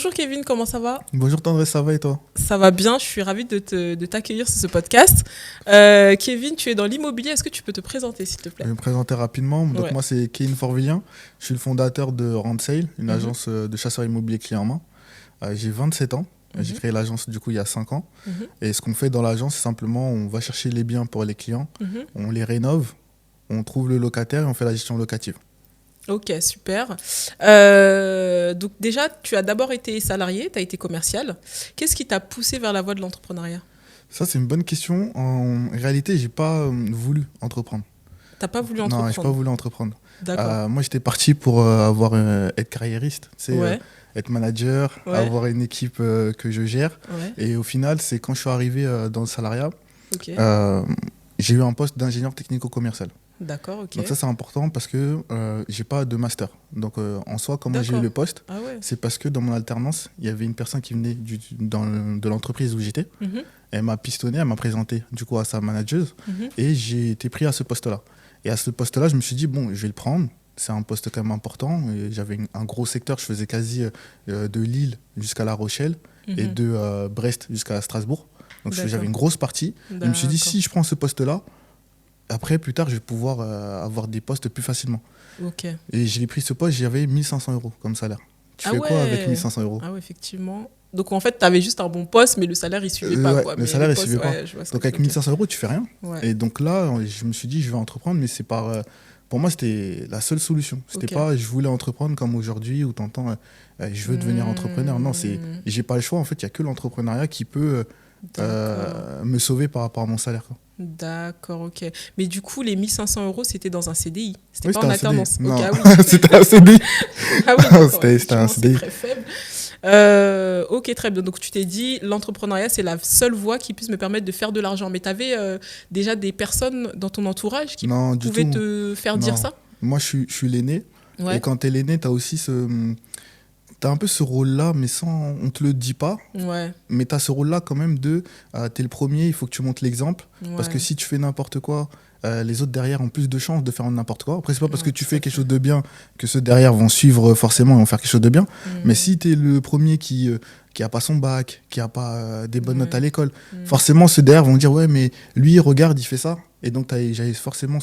Bonjour Kevin, comment ça va? Bonjour Tendresse, ça va et toi? Ça va bien, je suis ravie de t'accueillir sur ce podcast. Kevin, tu es dans l'immobilier, est-ce que tu peux te présenter s'il te Je plaît? vais me présenter rapidement. Donc Ouais. moi c'est Kevin Forvilien, je suis le fondateur de Rendsale, une Mhm, agence de chasseurs immobiliers clés en main. J'ai 27 ans, j'ai mhm, créé l'agence du coup il y a 5 ans. mhm, Et ce qu'on fait dans l'agence, c'est simplement on va chercher les biens pour les clients, mhm. on les rénove, on trouve le locataire et on fait la gestion locative. Ok, super. Donc déjà, tu as d'abord été salarié, tu as été commercial. Qu'est-ce qui t'a poussé vers la voie de l'entrepreneuriat? Ça c'est une bonne question. En réalité, j'ai pas voulu entreprendre. T'as pas voulu Non, j'ai pas entreprendre? voulu entreprendre. D'accord. Moi j'étais parti pour être carriériste, Ouais, être manager, ouais, avoir une équipe que je gère. ouais, Et au final, c'est quand je suis arrivé dans le salariat, ok. euh, j'ai eu un poste d'ingénieur technico-commercial. D'accord, ok. Donc ça, c'est important parce que j'ai pas de master. Donc en soi, comment j'ai eu D'accord. le poste, Ah ouais. c'est parce que dans mon alternance, il y avait une personne qui venait de l'entreprise où j'étais. Mhm, Elle m'a pistonné, elle m'a présenté du coup à sa manageuse mhm. et j'ai été pris à ce poste-là. Et à ce poste-là, je me suis dit, bon, je vais le prendre. C'est un poste quand même important. Et j'avais un gros secteur, je faisais quasi de Lille jusqu'à La Rochelle et Mhm. de Brest jusqu'à Strasbourg. Donc j'avais D'accord. une grosse partie. Je me suis dit, D'accord. si je prends ce poste-là, après, plus tard, je vais pouvoir avoir des postes plus facilement. Ok. Et j'ai pris ce poste, j'avais 1500 euros comme salaire. Tu Ah fais quoi avec ouais. 1500 euros? Ah ouais, effectivement. Donc en fait, tu avais juste un bon poste, mais le salaire, il suivait pas, Ouais, quoi. le Mais salaire, le il poste, suivait pas. ouais, je vois ce que Donc tu avec veux dire. 1500 euros, tu fais rien. Ouais. Et donc là, je me suis dit, je vais entreprendre, mais c'est par. Pour moi, c'était la seule solution. C'était Ok. pas, je voulais entreprendre comme aujourd'hui où tu entends, je veux devenir entrepreneur. Non, j'ai pas le choix. En fait, il y a que l'entrepreneuriat qui peut D'accord. me sauver par rapport à mon salaire, quoi. D'accord, ok. Mais du coup, les 1500 euros, c'était dans un CDI. C'était Oui, pas c'était en un CDI. alternance. Ok, Non, ah oui. c'était un CDI. Ah oui, Non, d'accord. c'était un Effectivement, c'est CDI. très faible. Ok, très bien. Donc tu t'es dit, l'entrepreneuriat, c'est la seule voie qui puisse me permettre de faire de l'argent. Mais tu avais déjà des personnes dans ton entourage qui Non, du pouvaient tout. te faire dire Non. ça? Moi, je suis l'aîné. Et Ouais, quand tu es l'aîné, tu as aussi t'as un peu ce rôle-là, mais sans, on te le dit pas. ouais, Mais tu as ce rôle-là quand même de, tu es le premier, il faut que tu montres l'exemple. Parce que ouais, si tu fais n'importe quoi, les autres derrière ont plus de chances de faire n'importe quoi. Après, c'est pas parce que ouais, tu tout fais à quelque fait. chose de bien que ceux derrière vont suivre forcément et vont faire quelque chose de bien. Mais Hmm, si tu es le premier qui a pas son bac, qui a pas des bonnes notes à ouais, l'école, hmm, forcément ceux derrière vont dire ouais, mais lui, regarde, il fait ça. Et donc, j'avais forcément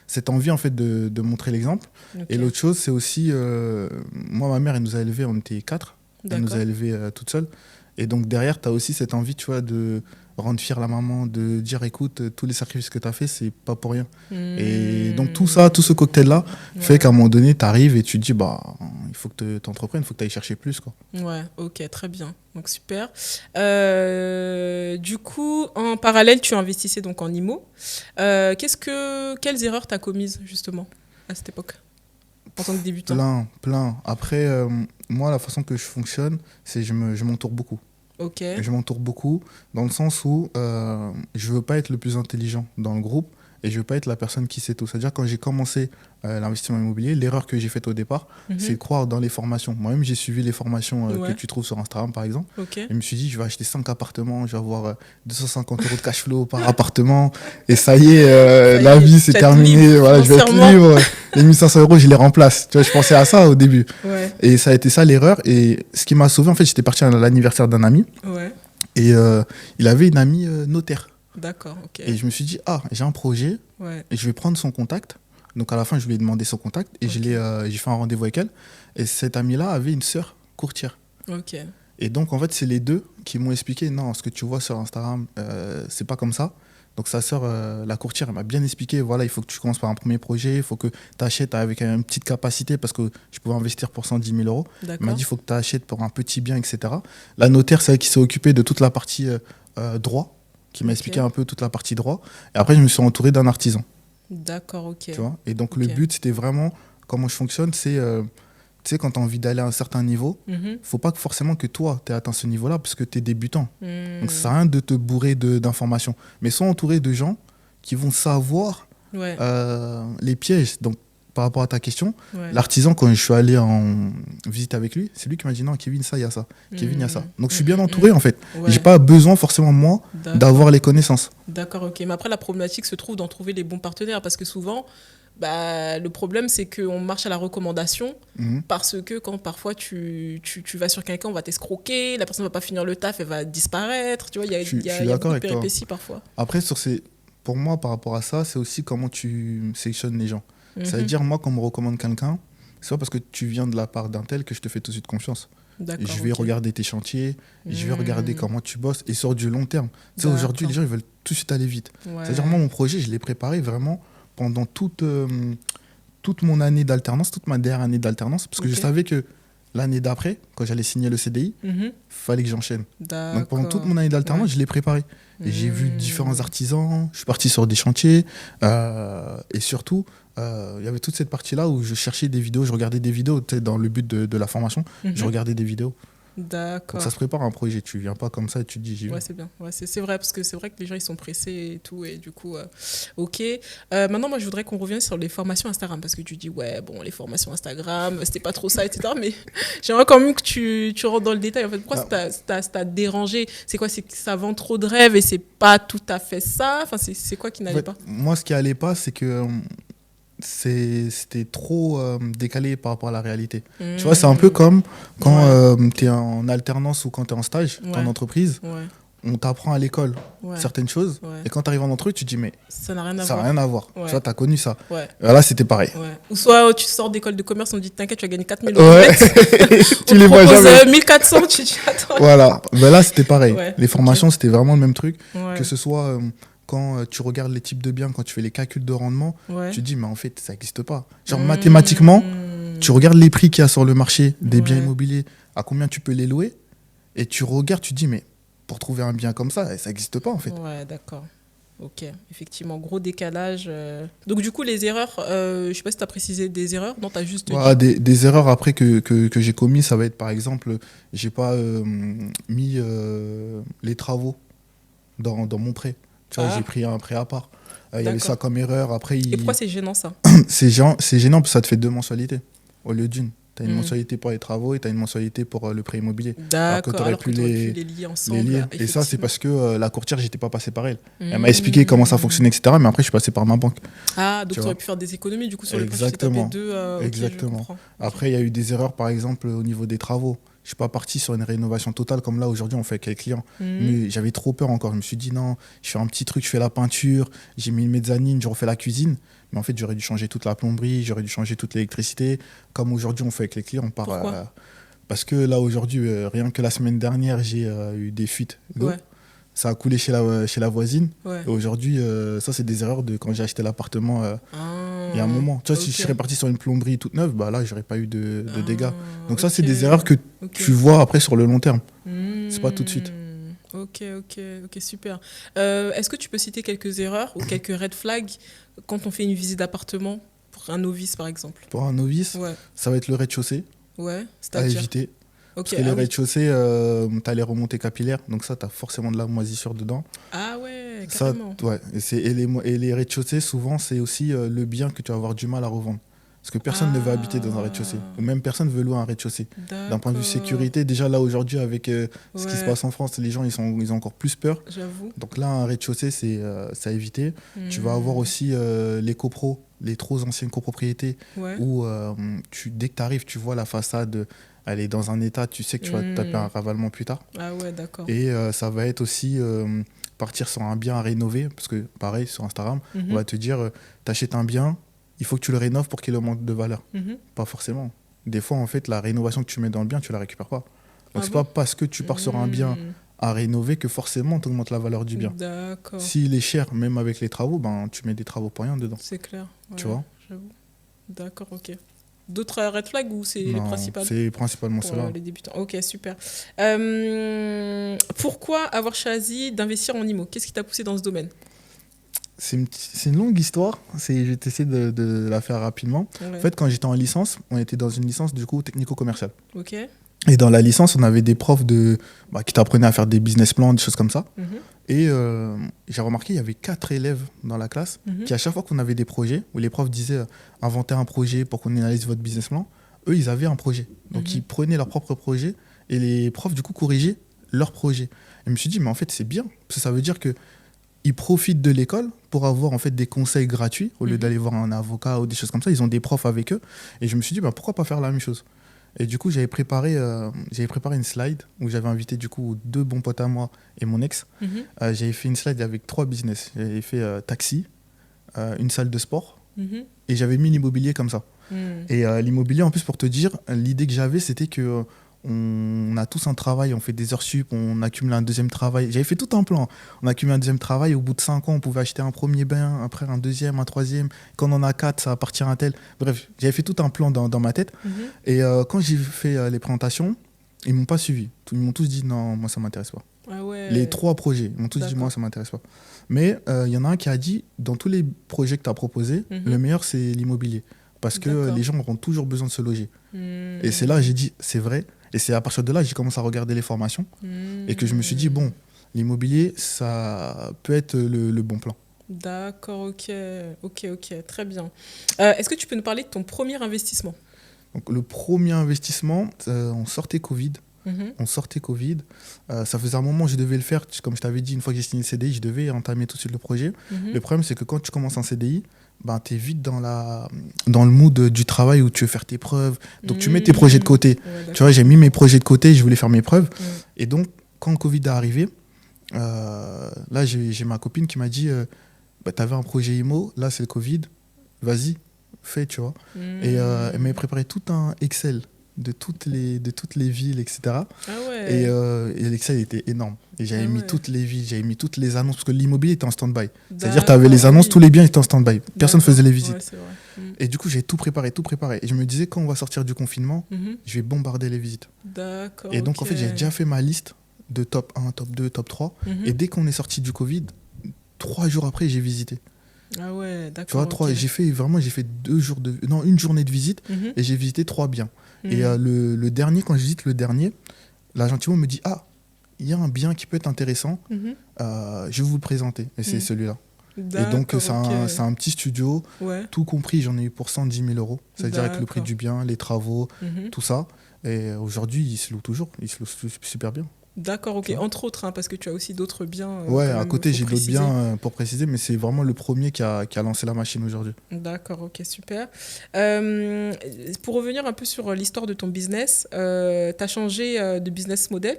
cette envie en fait de montrer l'exemple. Et ok, l'autre chose, c'est aussi, moi, ma mère, elle nous a élevés, on était 4. Elle nous a d'accord. élevés toute seule. Et donc derrière, tu as aussi cette envie, tu vois, de rendre fière la maman, de dire, écoute, tous les sacrifices que tu as fait, c'est pas pour rien. Et donc tout ça, Hmm, tout ce cocktail-là, fait qu'à ouais, un moment donné, tu arrives et tu te dis, bah, il faut que tu entreprennes, il faut que tu ailles chercher plus, quoi. ouais, ok, très bien. Donc super. Du coup, en parallèle, tu investissais donc en IMO. Quelles erreurs t'as commises justement à cette époque en tant que débutant? Plein, plein. Après, moi, la façon que je fonctionne, c'est je m'entoure beaucoup. Ok, Je m'entoure beaucoup dans le sens où je veux pas être le plus intelligent dans le groupe et je veux pas être la personne qui sait tout. C'est-à-dire quand j'ai commencé l'investissement immobilier, l'erreur que j'ai faite au départ, c'est mhm, de croire dans les formations. Moi-même, j'ai suivi les formations que ouais, tu trouves sur Instagram, par exemple. ok. Et je me suis dit, je vais acheter 5 appartements, je vais avoir 250 euros de cash flow par appartement. Et ça y est, Ça la y est, vie, tu c'est vas être libre terminé. Voilà, je vais être financièrement. libre. Les 1500 euros, je les remplace. Tu vois, je pensais à ça au début. Ouais, Et ça a été ça l'erreur. Et ce qui m'a sauvé, en fait, j'étais parti à l'anniversaire d'un ami. ouais, Et il avait une amie notaire. d'accord, ok. Et je me suis dit, ah, j'ai un projet Ouais, et je vais prendre son contact. Donc à la fin, je lui ai demandé son contact et ok, j'ai fait un rendez-vous avec elle. Et cette amie-là avait une sœur courtière. ok, Et donc en fait, c'est les deux qui m'ont expliqué, non, ce que tu vois sur Instagram, c'est pas comme ça. Donc sa sœur, la courtière, elle m'a bien expliqué, voilà, il faut que tu commences par un premier projet, il faut que tu achètes avec une petite capacité parce que je pouvais investir pour 110 000 euros. Elle m'a d'accord, dit, il faut que tu achètes pour un petit bien, etc. La notaire, c'est elle qui s'est occupée de toute la partie droit, qui m'a expliqué ok, un peu toute la partie droit. Et après, je me suis entouré d'un artisan, d'accord, ok, tu vois. Et donc le ok. but, c'était vraiment, comment je fonctionne, c'est, tu sais, quand tu as envie d'aller à un certain niveau, Mhm, faut pas que forcément que toi, tu aies atteint ce niveau-là parce que tu es débutant. Donc ça sert hmm, à rien de te bourrer d'informations. Mais sois entouré de gens qui vont savoir ouais, les pièges. Donc par rapport à ta question, ouais, l'artisan, quand je suis allé en visite avec lui, c'est lui qui m'a dit non, Kevin, ça, il y a ça. Kevin, il y a ça. Donc je suis bien entouré en fait. J'ai ouais, pas besoin forcément, moi, d'accord. d'avoir les connaissances. D'accord, ok. Mais après, la problématique se trouve d'en trouver les bons partenaires parce que souvent, Bah, le problème, c'est qu'on marche à la recommandation Mhm. parce que quand parfois tu vas sur quelqu'un, on va t'escroquer, la personne va pas finir le taf, elle va disparaître. Tu vois, Je suis il y a d'accord beaucoup de avec toi. péripéties parfois. Après, pour moi, par rapport à ça, c'est aussi comment tu sélectionnes les gens. Ça veut Mhm. dire, moi, quand on me recommande quelqu'un, c'est pas parce que tu viens de la part d'un tel que je te fais tout de suite confiance. D'accord, Je vais ok. regarder tes chantiers, je vais regarder Hmm. comment tu bosses et sur du long terme. Tu sais, aujourd'hui, les D'accord. gens, ils veulent tout de suite aller vite. C'est-à-dire, moi, Ouais. mon projet, je l'ai préparé vraiment pendant toute mon année d'alternance, toute ma dernière année d'alternance, parce que je Ok. savais que l'année d'après, quand j'allais signer le CDI, Mhm. fallait que j'enchaîne. Donc pendant toute D'accord. mon année Ouais. d'alternance, je l'ai préparé. Et j'ai vu différents Hmm. artisans, je suis parti sur des chantiers, et surtout, il y avait toute cette partie-là où je cherchais des vidéos, je regardais des vidéos, tu sais, dans le but de la formation, je Mhm. regardais des vidéos. Donc ça D'accord. se prépare un projet, tu viens pas comme ça et tu te dis j'y Ouais, vais. c'est bien. Ouais, c'est vrai, parce que c'est vrai que les gens, ils sont pressés et tout. Et du coup, ok. Maintenant, moi, je voudrais qu'on revienne sur les formations Instagram. Parce que tu dis, ouais, bon, les formations Instagram, c'était pas trop ça, etc. Mais j'aimerais quand même que tu rentres dans le détail. En fait, pourquoi Ah, ça t'a dérangé? C'est quoi? C'est que ça vend trop de rêves et c'est pas tout à fait ça? Enfin, c'est quoi qui en n'allait fait, pas? moi ce qui allait pas, c'est que c'était trop décalé par rapport à la réalité. Tu vois, c'est un peu Hmm. comme Ouais, quand tu es en alternance ou quand tu es en stage, tu es en ouais, entreprise, ouais, on t'apprend à l'école ouais, certaines choses, ouais. et quand tu arrives en entreprise, tu te dis, mais Ça n'a rien à ça n'a voir. rien à voir. Tu Ouais, vois, tu as connu ça. ouais. Là, c'était pareil. Ouais. Ou soit tu sors d'école de commerce, on dit t'inquiète, tu vas gagner 4 000 € Ouais, net. On tu te les vois propose jamais. 1 400, tu dis attends. Voilà, ben là, c'était pareil. Ouais, Les ok. formations, c'était vraiment le même truc. Que Ouais, ce soit quand tu regardes les types de biens, quand tu fais les calculs de rendement, ouais. tu te dis, mais en fait, ça n'existe pas. Genre, mathématiquement, tu Hmm. regardes les prix qu'il y a sur le marché des biens Ouais, immobiliers, à combien tu peux les louer, et tu regardes, tu te dis, mais pour trouver un bien comme ça n'existe pas, en fait. ouais, d'accord. Ok, effectivement, gros décalage. Donc du coup, les erreurs, je sais pas si tu as précisé des erreurs, non, tu as juste Voilà, dit. des erreurs après que j'ai commis, ça va être par exemple, j'ai pas mis les travaux dans mon prêt. Tu vois, j'ai Ah, pris un prêt à part. Il y avait ça d'accord. comme erreur. Après, Et pourquoi c'est gênant ça? c'est gênant parce que ça te fait deux mensualités au lieu d'une. Tu as une Hmm. mensualité pour les travaux et tu as une mensualité pour le prêt immobilier. Alors que tu D'accord, aurais alors que pu tu aurais pu les lier les ensemble, lier. Et ça, c'est effectivement. parce que la courtière, j'étais pas passé par elle. Elle m'a expliqué comment ça Hmm. fonctionnait, etc. Mais après, je suis passé par ma banque. Ah, donc Tu tu aurais vois. pu faire des économies du coup sur le point, tu t'es tapé Exactement. deux. Ok, je Exactement. comprends. Ok. Après, il y a eu des erreurs, par exemple, au niveau des travaux. Je suis pas parti sur une rénovation totale comme là aujourd'hui on fait avec les clients. Mhm. Mais j'avais trop peur encore. Je me suis dit non, je fais un petit truc, je fais la peinture, j'ai mis une mezzanine, je refais la cuisine. Mais en fait, j'aurais dû changer toute la plomberie, j'aurais dû changer toute l'électricité. Comme aujourd'hui on fait avec les clients, on part. Pourquoi? Parce que là aujourd'hui, rien que la semaine dernière, j'ai eu des fuites d'eau. Ouais, Ça a coulé chez la voisine. ouais. Et aujourd'hui, ça c'est des erreurs de quand j'ai acheté l'appartement il y a un Ah, moment. Tu vois, si je ok. serais parti sur une plomberie toute neuve, bah là, j'aurais pas eu de dégâts. Ah, Donc ça, c'est ok. des erreurs que Ok. tu vois après sur le long terme. C'est pas tout de suite. Ok, ok, ok, super. Est-ce que tu peux citer quelques erreurs ou quelques red flags quand on fait une visite d'appartement pour un novice, par exemple? Pour un novice, Ouais, ça va être le rez-de-chaussée ouais, à c'est-à-dire. éviter. Parce Ok, que les ah oui. rez-de-chaussée, tu as les remontées capillaires. Donc ça, tu as forcément de la moisissure dedans. Ah ouais, Ça, carrément. ouais. Et les rez-de-chaussée, souvent, c'est aussi le bien que tu vas avoir du mal à revendre. Parce que personne ne veut habiter dans un rez-de-chaussée. Ah, Ou même personne ne veut louer un rez-de-chaussée. D'un point de vue d'accord. sécurité, déjà là aujourd'hui, avec ce qui se Ouais, passe en France, les gens ils ont encore plus peur. j'avoue. Donc là, un rez-de-chaussée, c'est à éviter. Tu vas avoir Hmm. aussi les copros, les trop anciennes copropriétés, Ouais. où dès que tu arrives, tu vois la façade, elle est dans un état, tu sais que tu vas te taper un Hmm. ravalement plus tard. Ah ouais, d'accord. Et ça va être aussi partir sur un bien à rénover, parce que pareil, sur Instagram, on Mhm, va te dire, t'achètes un bien, il faut que tu le rénoves pour qu'il augmente de valeur. mhm. Pas forcément. Des fois, en fait, la rénovation que tu mets dans le bien, tu la récupères pas. Donc Ah c'est bon? pas parce que tu pars sur un bien Hmm. à rénover que forcément tu augmentes la valeur du bien. D'accord. S'il est cher, même avec les travaux, ben, tu mets des travaux pour rien dedans. C'est clair. Tu Ouais, vois. j'avoue. D'accord, ok. D'autres red flags ou c'est les Non, principales c'est principalement pour cela. les débutants? Ok, super. Pourquoi avoir choisi d'investir en IMO? Qu'est-ce qui t'a poussé dans ce domaine? C'est une longue histoire. Je vais essayer de la faire rapidement. En Ouais. fait, quand j'étais en licence, on était dans une licence du coup technico-commerciale. Ok. Et dans la licence, on avait des profs qui t'apprenaient à faire des business plans, des choses comme ça. Mhm, Et j'ai remarqué, il y avait 4 élèves dans la classe mhm, qui, à chaque fois qu'on avait des projets, où les profs disaient inventez un projet pour qu'on analyse votre business plan, eux, ils avaient un projet. Donc, mhm. ils prenaient leur propre projet et les profs, du coup, corrigeaient leur projet. Et je me suis dit, mais en fait, c'est bien. Parce que ça veut dire que ils profitent de l'école pour avoir en fait des conseils gratuits au lieu d'aller voir un avocat ou des choses comme ça. Ils ont des profs avec eux. Et je me suis dit, bah, pourquoi pas faire la même chose? Et du coup, j'avais préparé une slide où j'avais invité du coup 2 bons potes à moi et mon ex. J'avais fait une slide avec 3 business. J'avais fait taxi, une salle de sport et j'avais mis l'immobilier comme ça. Et l'immobilier, en plus, pour te dire, l'idée que j'avais, c'était que on a tous un travail, on fait des heures sup, on accumule un deuxième travail. J'avais fait tout un plan. On accumule un deuxième travail. Au bout de 5 ans, on pouvait acheter un premier bien, après un deuxième, un troisième. Quand on en a 4, ça va partir un tel. Bref, j'avais fait tout un plan dans ma tête. Et quand j'ai fait les présentations, ils m'ont pas suivi. Ils m'ont tous dit non, moi ça m'intéresse pas. Ah ouais. Les 3 projets, ils m'ont tous dit moi ça m'intéresse pas. Mais il y en a un qui a dit dans tous les projets que tu as proposés, le meilleur c'est l'immobilier. Parce que les gens auront toujours besoin de se loger. Et c'est là que j'ai dit c'est vrai. Et c'est à partir de là que j'ai commencé à regarder les formations et que je me suis dit, bon, l'immobilier, ça peut être le bon plan. D'accord, ok, très bien. Est-ce que tu peux nous parler de ton premier investissement? Donc, le premier investissement, on sortait Covid. Ça faisait un moment que je devais le faire. Comme je t'avais dit, une fois que j'ai signé le CDI, je devais entamer tout de suite le projet. Le problème, c'est que quand tu commences un CDI, ben, tu es vite dans le mood du travail où tu veux faire tes preuves. Donc, tu mets tes projets de côté. Ouais, tu vois, j'ai mis mes projets de côté, je voulais faire mes preuves. Et donc, quand le Covid est arrivé, là, j'ai ma copine qui m'a dit bah, tu avais un projet IMO, là, c'est le Covid, vas-y, fais, tu vois. Et elle m'avait préparé tout un Excel de toutes les villes, etc. Ah ouais. Et l'Excel était énorme. Et j'avais mis toutes les villes, j'avais mis toutes les annonces, parce que l'immobilier était en stand-by. C'est-à-dire tu avais les annonces, tous les biens étaient en stand-by. Personne ne faisait les visites. Ouais, c'est vrai. Et du coup, j'ai tout préparé. Et je me disais, quand on va sortir du confinement, je vais bombarder les visites. D'accord. Et donc, en fait, j'ai déjà fait ma liste de top 1, top 2, top 3. Et dès qu'on est sorti du Covid, 3 jours après, j'ai visité. Ah ouais, d'accord. Tu vois, j'ai fait une journée de visite et j'ai visité 3 biens. Et le dernier, quand je visite le dernier, l'agent Thibault me dit ah, il y a un bien qui peut être intéressant, je vais vous le présenter. Et c'est celui-là. Et donc, c'est un petit studio, tout compris, j'en ai eu pour 110 000 euros. C'est-à-dire avec le prix du bien, les travaux, tout ça. Et aujourd'hui, il se loue toujours, il se loue super bien. D'accord, ok. Entre autres, hein, parce que tu as aussi d'autres biens. Ouais, à côté, j'ai d'autres biens pour préciser, mais c'est vraiment le premier qui a lancé la machine aujourd'hui. D'accord, ok, super. Pour revenir un peu sur l'histoire de ton business, tu as changé de business model.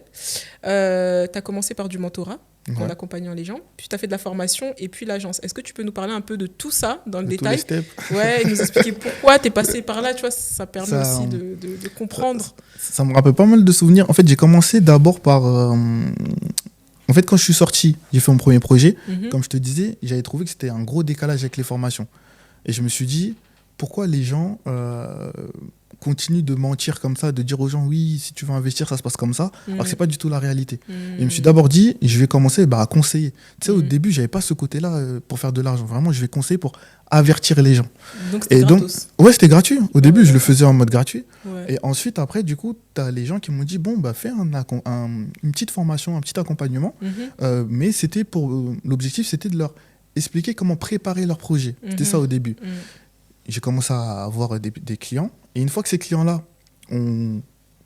Tu as commencé par du mentorat, en accompagnant les gens. Puis tu as fait de la formation et puis l'agence. Est-ce que tu peux nous parler un peu de tout ça dans le détail? Tous les steps. Ouais, et nous expliquer pourquoi tu es passé par là. Tu vois, ça permet aussi de comprendre. Ça me rappelle pas mal de souvenirs. En fait, j'ai commencé d'abord par... En fait, quand je suis sorti, j'ai fait mon premier projet. Comme je te disais, j'avais trouvé que c'était un gros décalage avec les formations. Et je me suis dit, pourquoi les gens continuent de mentir comme ça, de dire aux gens, oui, si tu veux investir, ça se passe comme ça, alors que ce n'est pas du tout la réalité. Et je me suis d'abord dit, je vais commencer à conseiller. Tu sais, au début, je n'avais pas ce côté-là pour faire de l'argent. Vraiment, je vais conseiller pour avertir les gens. Donc, c'était gratos. Ouais, c'était gratuit. Au début, je le faisais en mode gratuit. Ouais. Et ensuite, après, du coup, tu as les gens qui m'ont dit, bon, bah, fais une petite formation, un petit accompagnement. Mais c'était l'objectif, c'était de leur expliquer comment préparer leur projet. C'était ça au début. J'ai commencé à avoir des clients. Et une fois que ces clients-là ont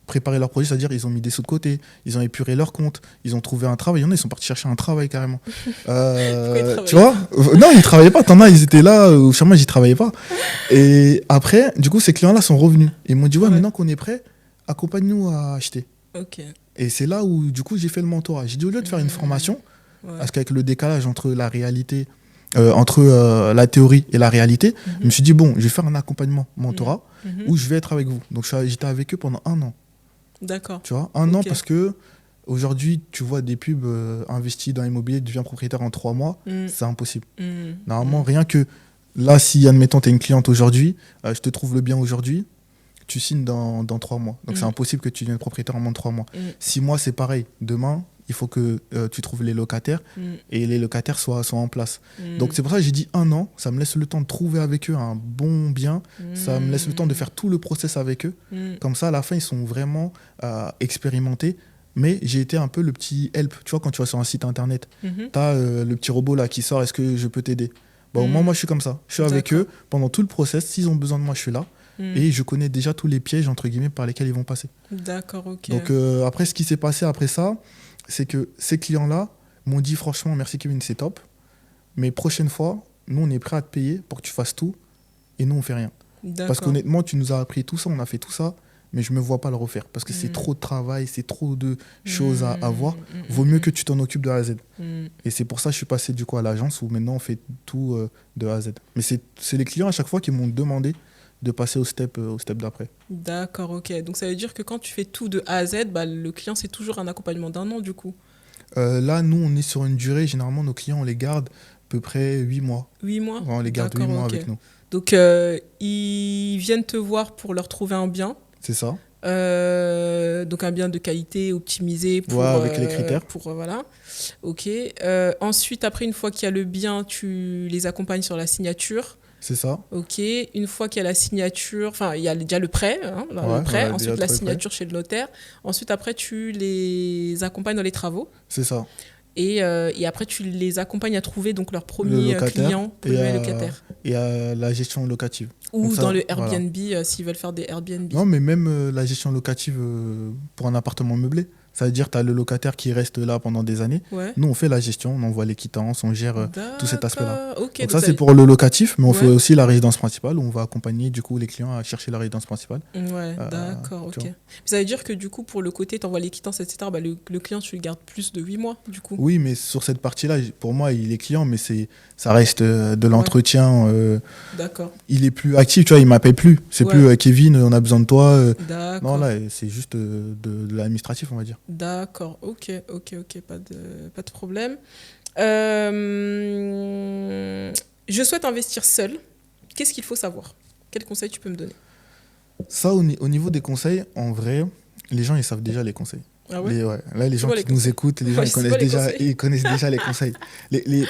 préparé leur projet, c'est-à-dire ils ont mis des sous de côté, ils ont épuré leur compte, ils ont trouvé un travail. Il y en a, ils sont partis chercher un travail carrément. Tu vois? Non, ils ne travaillaient pas. T'en as, ils étaient là, au chômage, ils ne travaillaient pas. Et après, du coup, ces clients-là sont revenus. Ils m'ont dit, ouais, maintenant qu'on est prêt, accompagne-nous à acheter. Okay. Et c'est là où, du coup, j'ai fait le mentorat. J'ai dit, au lieu de faire une formation, parce qu'avec le décalage entre la réalité... entre la théorie et la réalité, je me suis dit, bon, je vais faire un accompagnement mentorat où je vais être avec vous. Donc, j'étais avec eux pendant 1 an. D'accord. Tu vois, un an parce que aujourd'hui, tu vois des pubs investis dans l'immobilier, deviens propriétaire en 3 mois, c'est impossible. Normalement, rien que là, si, admettons, tu es une cliente aujourd'hui, je te trouve le bien aujourd'hui, tu signes dans 3 mois. Donc, c'est impossible que tu deviennes propriétaire en moins de 3 mois. 6 mois, c'est pareil. Demain, il faut que tu trouves les locataires et les locataires soient en place. Donc c'est pour ça que j'ai dit 1 an, ça me laisse le temps de trouver avec eux un bon bien, ça me laisse le temps de faire tout le process avec eux. Comme ça, à la fin, ils sont vraiment expérimentés. Mais j'ai été un peu le petit help. Tu vois, quand tu vas sur un site internet, tu as le petit robot là qui sort, est-ce que je peux t'aider? Au moins, moi, je suis comme ça. Je suis avec eux pendant tout le process. S'ils ont besoin de moi, je suis là. Et je connais déjà tous les pièges, entre guillemets, par lesquels ils vont passer. D'accord, ok. Donc après, ce qui s'est passé après ça, c'est que ces clients-là m'ont dit franchement merci Kevin, c'est top. mais prochaine fois, nous, on est prêt à te payer pour que tu fasses tout, et nous, on fait rien. Parce D'accord. qu'honnêtement, tu nous as appris tout ça, on a fait tout ça, mais je me vois pas le refaire. Parce que c'est Mm. trop de travail, c'est trop de choses à voir. Mm, Vaut mieux que tu t'en occupes de A à Z. mm. Et c'est pour ça que je suis passé du coup à l'agence où maintenant on fait tout de A à Z. Mais c'est les clients à chaque fois qui m'ont demandé de passer au step d'après. D'accord, ok. Donc ça veut dire que quand tu fais tout de A à Z, bah, le client, c'est toujours un accompagnement d'un an, du coup. Là, nous, on est sur une durée, généralement, nos clients, on les garde à peu près 8 mois. 8 mois? Ouais, on les garde 8 D'accord, mois ok. avec nous. Donc, ils viennent te voir pour leur trouver un bien. C'est ça. Donc, un bien de qualité optimisé Ouais, avec les critères. voilà. Ok. Ensuite, après, une fois qu'il y a le bien, tu les accompagnes sur la signature. C'est ça. Ok. Une fois qu'il y a la signature, enfin, il y a déjà le prêt, hein, le Ouais, prêt. ouais, déjà Ensuite, la trop prêt. signature chez le notaire. Ensuite, après, tu les accompagnes dans les travaux. C'est ça. Et après, tu les accompagnes à trouver donc leur Le premier locataire client, premier locataire. et à la gestion locative. Ou Donc ça, dans le voilà. Airbnb, s'ils veulent faire des Airbnb. Non, mais même la gestion locative pour un appartement meublé. Ça veut dire que tu as le locataire qui reste là pendant des années. Ouais. Nous, on fait la gestion, on envoie les quittances, on gère tout cet aspect-là. D'accord. Ok, Donc donc ça, c'est pour le locatif, mais on fait Ouais. aussi la résidence principale où on va accompagner du coup les clients à chercher la résidence principale. Ouais, Euh, d'accord, ok. tu vois. Ça veut dire que du coup, pour le côté, t'envoies les quittances, etc., bah, le client, tu le gardes plus de 8 mois, du coup. Oui, mais sur cette partie-là, pour moi, il est client, mais ça reste de l'entretien. D'accord, Il est plus actif, tu vois, il m'appelle plus. C'est Ouais. plus Kevin, on a besoin de toi. Non, d'accord. là, c'est juste de l'administratif, on va dire. D'accord, ok, pas de problème. Je souhaite investir seul. Qu'est-ce qu'il faut savoir? Quel conseil tu peux me donner? Ça, au niveau des conseils, en vrai, les gens, ils savent déjà les conseils. Ah ouais? Là, les gens quoi qui les nous conseils? écoutent, les gens, Ouais, c'est quoi les conseils? ils connaissent déjà les conseils.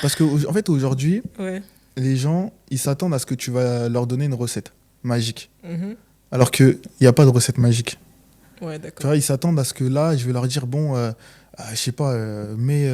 Parce que, en fait, aujourd'hui, Ouais. les gens, ils s'attendent à ce que tu vas leur donner une recette magique. Mhm. Alors qu'il n'y a pas de recette magique. Ouais, Tu d'accord. vois, ils s'attendent à ce que là, je vais leur dire, bon, je sais pas, mets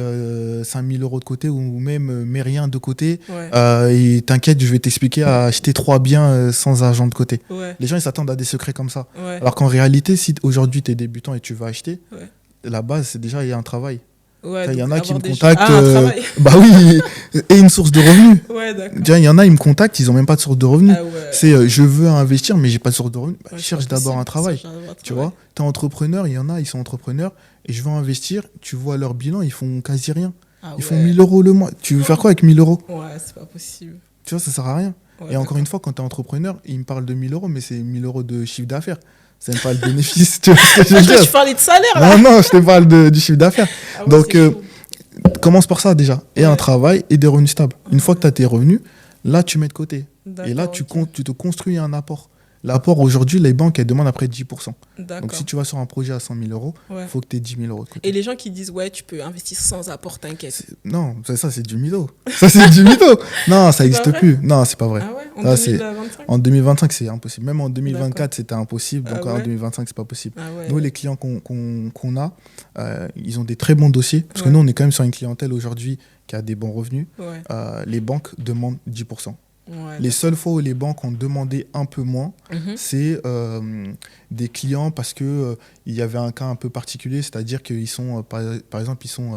5 000 euros de côté ou même mets rien de côté. Ouais. Et t'inquiète, je vais t'expliquer à acheter 3 biens sans argent de côté. Ouais. Les gens, ils s'attendent à des secrets comme ça. Ouais. Alors qu'en réalité, si aujourd'hui tu es débutant et tu vas acheter, Ouais. la base, c'est déjà, il y a un travail. Ouais, Il y en donc a qui me avoir des- contactent. Ah, un travail. Bah oui, et une source de revenus. Ouais, d'accord. Déjà, il y en a, ils me contactent, ils n'ont même pas de source de revenus. Ah ouais. C'est je veux investir, mais j'ai pas de source de revenus. Bah, Ouais, c'est cherche pas d'abord possible. un travail. Cherche d'abord un Tu travail. vois, tu es entrepreneur, il y en a, ils sont entrepreneurs, et je veux investir, tu vois leur bilan, ils font quasi rien. Ah Ils font ouais. 1000 euros le mois. Tu veux faire quoi avec 1000 euros? Ouais, c'est pas possible. Tu vois, ça sert à rien. Ouais, Et encore d'accord. une fois, quand tu es entrepreneur, ils me parlent de 1000 euros, mais c'est 1000 euros de chiffre d'affaires. C'est même pas le bénéfice. Tu vois ce que je Ah, veux je crois que dire? tu parlais de salaire là. Non, je te parle du chiffre d'affaires. Ah ouais, Donc, c'est chaud. commence par ça déjà. Et Ouais. un travail et des revenus stables. Une fois que tu as tes revenus, là, tu mets de côté. Et là, D'accord, ok. tu te construis un apport. L'apport, aujourd'hui, les banques, elles demandent après 10%. Donc, D'accord. si tu vas sur un projet à 100 000 euros, il Ouais. faut que tu aies 10 000 euros de côté. Et les gens qui disent ouais, tu peux investir sans apport, t'inquiète. Non, ça, c'est du mytho. Ça, c'est du mytho. Non, ça C'est pas n'existe vrai plus. Non, c'est pas vrai. Ah ouais, en Ça, c'est- 2025. En 2025, c'est impossible. Même en 2024, c'était impossible. Donc, Ah en ouais 2025, c'est pas possible. Ah ouais. Nous, les clients qu'on a, ils ont des très bons dossiers. Parce que Ouais. nous, on est quand même sur une clientèle aujourd'hui qui a des bons revenus. Ouais. Les banques demandent 10%. Ouais, Les seules fois où les banques ont demandé un peu moins, Mhm. c'est des clients parce que il y avait un cas un peu particulier, c'est-à-dire qu'ils sont, par exemple, ils sont,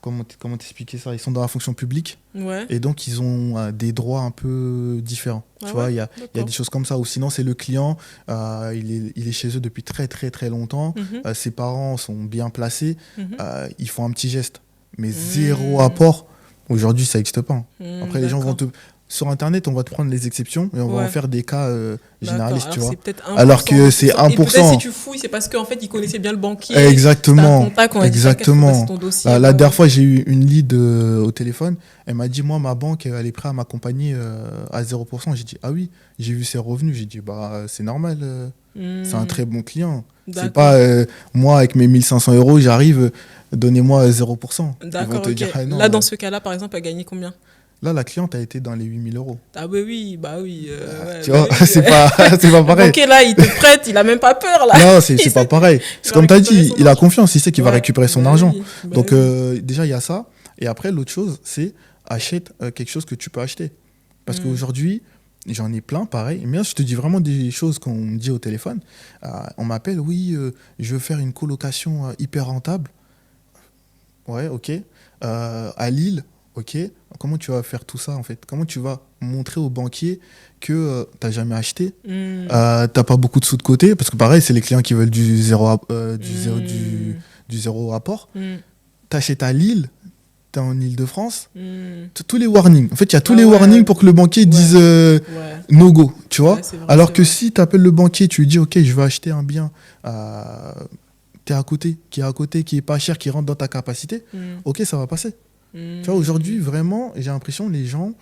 comment t'expliquer ça? Ils sont dans la fonction publique Ouais. et donc ils ont des droits un peu différents. Ah Tu vois, ouais, il y a d'accord. des choses comme ça. Ou sinon, c'est le client, il est chez eux depuis très très très longtemps. Mhm. Ses parents sont bien placés. Mhm. Ils font un petit geste, mais zéro Mhm. apport. Aujourd'hui, ça n'existe pas. Mhm, Après, les gens vont d'accord. sur Internet, on va te prendre les exceptions et on va Ouais. en faire des cas généralistes, D'accord. tu Alors, vois. c'est peut-être Alors que 1%, c'est 2%. Et peut-être 1%. si tu fouilles, c'est parce qu'en fait, ils connaissaient bien le banquier. Exactement. T'as un contact, on a dit, t'inquiète, faut Exactement. passer ton dossier. La Ouais, dernière ouais. fois, j'ai eu une lead au téléphone. Elle m'a dit, moi, ma banque, elle est prête à m'accompagner à 0%. J'ai dit, ah oui, j'ai vu ses revenus. J'ai dit, bah, c'est normal. C'est un Mhm. très bon client. C'est D'accord. pas, moi, avec mes 1500 euros, j'arrive, donnez-moi 0%. Ils vont D'accord, te ok. dire, ah non. Là, dans ce cas-là, par exemple, elle a gagné combien? Là, la cliente a été dans les 8000 euros. Ah bah oui, bah oui. Ouais, Tu bah vois, oui, c'est pas, c'est pas Le pareil. banquier, là, il te prête, il a même pas peur, là. Non, c'est Il pas sait- pareil. C'est va comme tu as récupérer dit, son il a argent. confiance, il sait qu'il va Ouais, récupérer son bah argent. oui, bah Donc, oui. déjà, il y a ça. Et après, l'autre chose, c'est achète quelque chose que tu peux acheter. Parce Mm. qu'aujourd'hui, j'en ai plein, pareil. Mais je te dis vraiment des choses qu'on me dit au téléphone. On m'appelle, oui, je veux faire une colocation hyper rentable. Ouais, ok. À Lille, ok. comment tu vas faire tout ça, en fait? Comment tu vas montrer au banquier que tu n'as jamais acheté, tu n'as pas beaucoup de sous de côté, parce que pareil, c'est les clients qui veulent du zéro apport. Tu achètes à Lille, tu es en Île-de-France, tous les warnings. En fait, il y a tous les warnings pour que le banquier dise no go, tu vois. C'est vrai, alors que si tu appelles le banquier, tu lui dis, OK, je veux acheter un bien qui est à côté, qui est pas cher, qui rentre dans ta capacité, OK, ça va passer. Tu vois, aujourd'hui, vraiment, j'ai l'impression que les gens...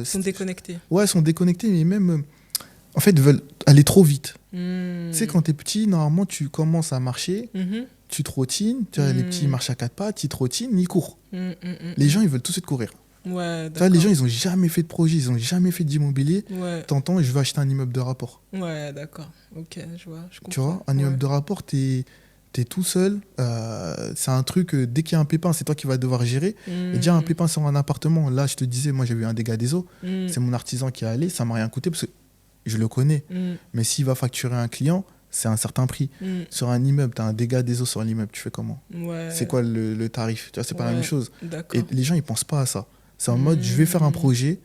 sont déconnectés. Ouais, sont déconnectés, mais même, en fait, veulent aller trop vite. Tu Mm. sais, quand tu es petit, normalement, tu commences à marcher, Mhm. tu trottines, tu vois, les petits ils marchent à quatre pattes, ils trottinent, ils courent. Les gens, ils veulent tout de suite courir. Ouais, Tu vois, les d'accord. gens, ils n'ont jamais fait de projet, ils n'ont jamais fait d'immobilier. Ouais, T'entends, je veux acheter un immeuble de rapport. ouais, d'accord. Ok, je vois, je Tu vois, comprends. un immeuble Ouais. de rapport, t'es tout seul. C'est un truc, dès qu'il y a un pépin, c'est toi qui vas devoir gérer. Et déjà, un pépin sur un appartement, là, je te disais, moi, j'ai eu un dégât des eaux. C'est mon artisan qui est allé, ça m'a rien coûté parce que je le connais. Mais s'il va facturer un client, c'est un certain prix. Sur un immeuble, tu as un dégât des eaux sur l'immeuble, tu fais comment? Ouais. C'est quoi le tarif? Tu vois, c'est pas la même chose. D'accord. Et les gens, ils pensent pas à ça. C'est en mode, je vais faire un projet,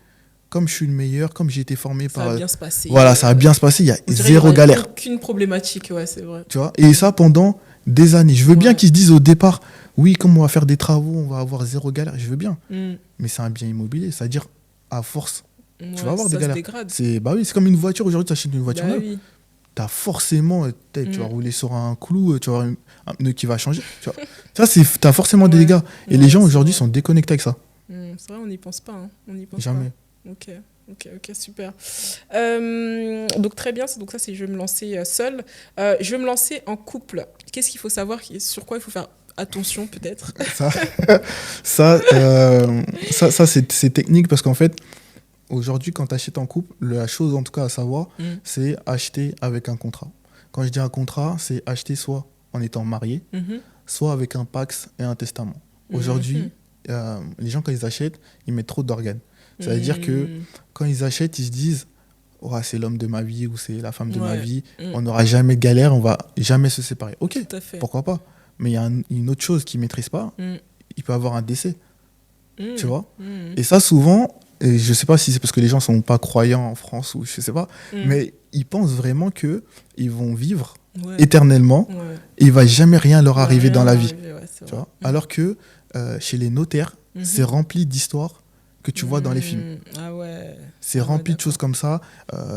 comme je suis le meilleur, comme j'ai été formé Ça par... va bien se passer. Voilà, ça va bien se passer, il y a On dirait zéro qu'il y aura galère. aucune problématique, ouais, c'est vrai. Tu vois, et ça pendant des années. Je veux bien Ouais. qu'ils se disent au départ, oui, comme on va faire des travaux, on va avoir zéro galère. Je veux bien. Mm. Mais c'est un bien immobilier, c'est-à-dire, à force, Ouais, tu vas avoir ça des se galères. dégrade. Bah oui, c'est comme une voiture. Aujourd'hui, tu achètes une voiture Bah neuve. oui. T'as forcément, tu vas Mm. rouler sur un clou, tu vas avoir un pneu qui va changer. Tu vois. Ça, t'as forcément des Ouais. dégâts. Et Ouais, les gens c'est aujourd'hui vrai. sont déconnectés avec ça. C'est vrai, on n'y pense pas. Hein. On n'y pense Jamais. pas. Ok, super. Donc très bien, donc ça c'est je vais me lancer seule. Je vais me lancer en couple. Qu'est-ce qu'il faut savoir, sur quoi il faut faire attention peut-être? Ça, ça c'est technique parce qu'en fait, aujourd'hui, quand tu achètes en couple, la chose en tout cas à savoir, c'est acheter avec un contrat. Quand je dis un contrat, c'est acheter soit en étant marié, soit avec un Pacs et un testament. Aujourd'hui, les gens, quand ils achètent, ils mettent trop d'organes. Ça veut dire que quand ils achètent, ils se disent oh, c'est l'homme de ma vie ou c'est la femme de ma vie, on n'aura jamais de galère, on va jamais se séparer. Ok, Tout à fait. pourquoi pas. Mais il y a une autre chose qu'ils ne maîtrisent pas, il peut avoir un décès. Tu vois. Et ça, souvent, et je ne sais pas si c'est parce que les gens ne sont pas croyants en France ou je ne sais pas, mais ils pensent vraiment qu'ils vont vivre éternellement et il ne va jamais rien leur arriver dans la vie. Tu vois. Alors que chez les notaires, c'est rempli d'histoires que tu vois dans les films. Ah ouais. C'est rempli de choses comme ça.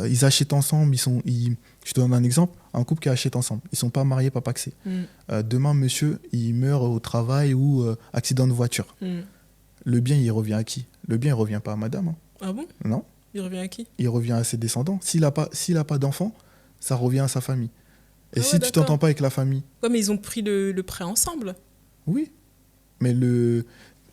Ils achètent ensemble. Je te donne un exemple. Un couple qui achète ensemble. Ils ne sont pas mariés, pas pacsés. Demain, monsieur, il meurt au travail ou accident de voiture. Le bien, il revient à qui? Le bien, il ne revient pas à madame. Hein. Ah bon? Non. Il revient à qui? Il revient à ses descendants. S'il n'a pas d'enfants, ça revient à sa famille. Et Ah si ouais, tu d'accord. t'entends pas avec la famille, Ouais, mais ils ont pris le prêt ensemble. oui. Mais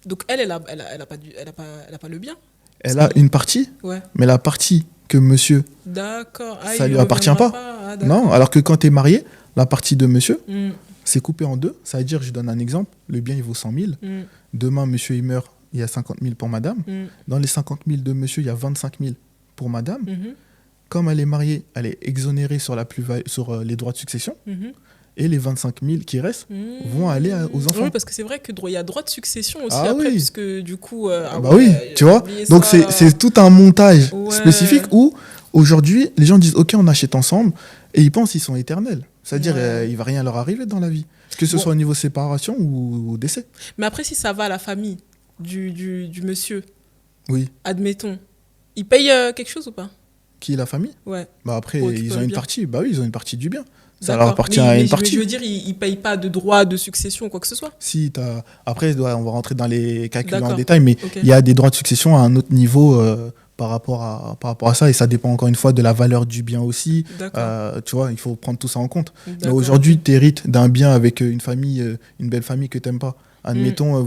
Donc elle a pas le bien. elle a une partie, Ouais. mais la partie que monsieur, D'accord. Ah, ça il lui appartient reviendra pas. Ah, d'accord. Non, alors que quand tu es marié, la partie de monsieur, Mm, c'est coupé en deux. Ça veut dire, je donne un exemple, le bien il vaut 100 000. mm, Demain, monsieur il meurt, il y a 50 000 pour madame. mm, Dans les 50 000 de monsieur, il y a 25 000 pour madame. mhm, Comme elle est mariée, elle est exonérée sur les droits de succession. mhm, Et les 25 000 qui restent mm. vont aller aux enfants. Oui, parce que c'est vrai que il y a droit de succession aussi Ah après, oui. puisque du coup. Bah oui, tu vois. oubliez Donc ça. c'est tout un montage Ouais. spécifique où aujourd'hui les gens disent ok on achète ensemble et ils pensent qu'ils sont éternels. C'est-à-dire Ouais. il va rien leur arriver dans la vie, que ce Bon. soit au niveau séparation ou décès. Mais après, si ça va à la famille du monsieur, Oui. admettons, il paye quelque chose ou pas? Qui est la famille? Ouais. Bah après Pour récupérer ils ont le une bien. partie. Bah oui ils ont une partie du bien. Ça D'accord. leur appartient Mais à une je partie. veux dire, il paye pas de droit de succession ou quoi que ce soit. Si après on va rentrer dans les calculs en D'accord. détail, mais Ok. il y a des droits de succession à un autre niveau par rapport à ça et ça dépend encore une fois de la valeur du bien aussi. D'accord. Tu vois, il faut prendre tout ça en compte. Mais D'accord. aujourd'hui, tu hérites d'un bien avec une famille, une belle famille que tu n'aimes pas. Admettons,